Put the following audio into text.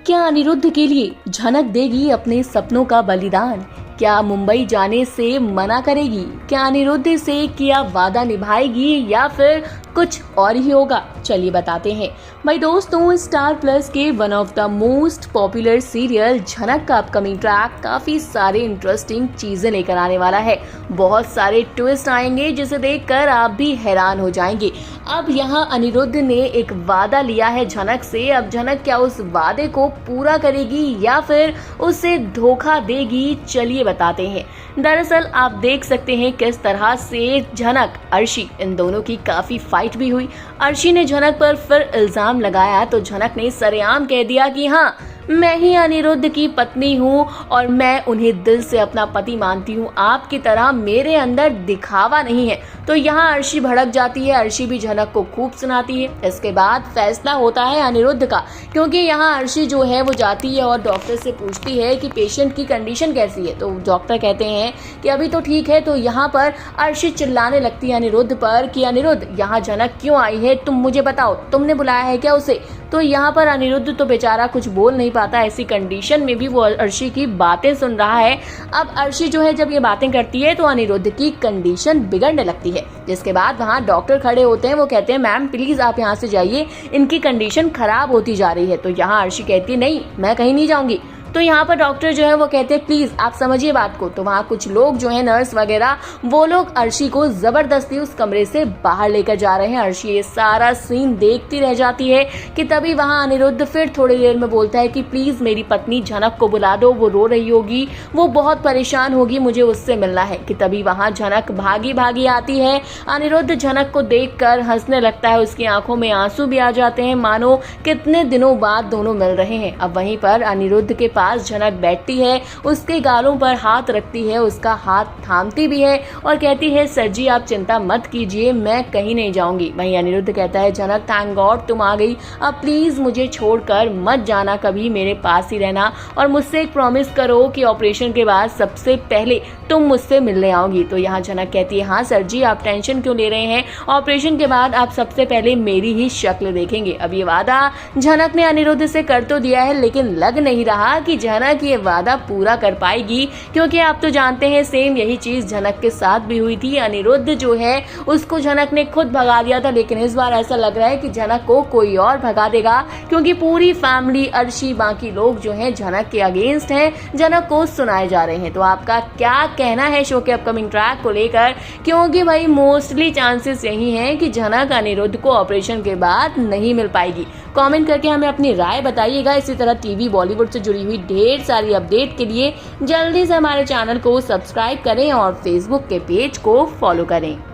क्या अनिरुद्ध के लिए झनक देगी अपने सपनों का बलिदान? क्या मुंबई जाने से मना करेगी? क्या अनिरुद्ध से किया वादा निभाएगी या फिर कुछ और ही होगा? चलिए बताते हैं। भाई दोस्तों, स्टार प्लस के one of the most popular serial झनक का अपकमिंग ट्रैक काफी सारे इंटरेस्टिंग चीजें लेकर आने वाला है। बहुत सारे ट्विस्ट आएंगे जिसे देखकर आप भी हैरान हो जाएंगे। अब यहाँ अनिरुद्ध ने एक वादा लिया है झनक से। अब झनक क्या उस वादे को पूरा करेगी या फिर उसे धोखा देगी? चलिए बताते हैं। दरअसल आप देख सकते हैं किस तरह से झनक अर्शी इन दोनों की काफी फाइट भी हुई। अर्शी ने झनक पर फिर इल्जाम लगाया तो झनक ने सरेआम कह दिया कि हाँ, मैं ही अनिरुद्ध की पत्नी हूँ और मैं उन्हें दिल से अपना पति मानती हूँ, आपकी तरह मेरे अंदर दिखावा नहीं है। तो यहाँ अर्शी भड़क जाती है। अर्शी भी झनक को खूब सुनाती है। इसके बाद फैसला होता है अनिरुद्ध का, क्योंकि यहाँ अर्शी जो है वो जाती है और डॉक्टर से पूछती है कि पेशेंट की कंडीशन कैसी है। तो डॉक्टर कहते हैं कि अभी तो ठीक है। तो यहाँ पर अर्शी चिल्लाने लगती है अनिरुद्ध पर कि अनिरुद्ध, यहाँ झनक क्यों आई है, तुम मुझे बताओ, तुमने बुलाया है क्या उसे? तो यहाँ पर अनिरुद्ध तो बेचारा कुछ बोल नहीं पाता। ऐसी कंडीशन में भी वो अर्शी की बातें सुन रहा है। अब अर्शी जो है जब ये बातें करती है तो अनिरुद्ध की कंडीशन बिगड़ने लगती है। जिसके बाद वहाँ डॉक्टर खड़े होते हैं। वो कहते हैं मैम प्लीज आप यहाँ से जाइए, इनकी कंडीशन खराब होती जा रही है। तो यहाँ अर्शी कहती है नहीं, मैं कहीं नहीं जाऊंगी। तो यहाँ पर डॉक्टर जो है वो कहते हैं प्लीज आप समझिए बात को। तो वहाँ कुछ लोग जो है नर्स वगैरह, वो लोग अर्शी को जबरदस्ती उस कमरे से बाहर लेकर जा रहे हैं। अर्शी ये सारा सीन देखती रह जाती है कि तभी वहाँ अनिरुद्ध फिर थोड़ी देर में बोलता है कि प्लीज मेरी पत्नी झनक को बुला दो, वो रो रही होगी, वो बहुत परेशान होगी, मुझे उससे मिलना है। कि तभी वहाँ झनक भागी भागी आती है। अनिरुद्ध झनक को देखकर हंसने लगता है, उसकी आंखों में आंसू भी आ जाते हैं, मानो कितने दिनों बाद दोनों मिल रहे हैं। अब वहीं पर अनिरुद्ध के पास झनक बैठती है, उसके गालों पर हाथ रखती है, उसका हाथ थामती भी है और कहती है सर जी आप चिंता मत कीजिए, मैं कहीं नहीं जाऊंगी। वहीं अनिरुद्ध कहता है झनक थैंक गॉड तुम आ गई, अब प्लीज मुझे छोड़कर मत जाना, कभी मेरे पास ही रहना और मुझसे एक प्रॉमिस करो कि ऑपरेशन के बाद सबसे पहले तुम मुझसे मिलने आओगी। तो यहाँ झनक कहती है हाँ सर जी आप टेंशन क्यों ले रहे हैं, ऑपरेशन के बाद आप सबसे पहले मेरी ही शक्ल देखेंगे। अब ये वादा झनक ने अनिरुद्ध से कर तो दिया है, लेकिन लग नहीं रहा कि झनक ये वादा पूरा कर पाएगी, क्योंकि आप तो जानते हैं सेम यही चीज झनक के साथ भी हुई थी। अनिरुद्ध जो है उसको झनक ने खुद भगा दिया था, लेकिन इस बार ऐसा लग रहा है कि झनक को कोई और भगा देगा, क्योंकि पूरी फैमिली अर्शी बाकी लोग जो हैं झनक के अगेंस्ट हैं, झनक को सुनाए जा रहे हैं। तो आपका क्या कहना है शो के अपकमिंग ट्रैक को लेकर? क्योंकि भाई मोस्टली चांसेस यही हैं कि झनक अनिरुद्ध को ऑपरेशन के बाद नहीं मिल पाएगी। कमेंट करके हमें अपनी राय बताइएगा। इसी तरह टीवी बॉलीवुड से जुड़ी हुई ढेर सारी अपडेट के लिए जल्दी से हमारे चैनल को सब्सक्राइब करें और फेसबुक के पेज को फॉलो करें।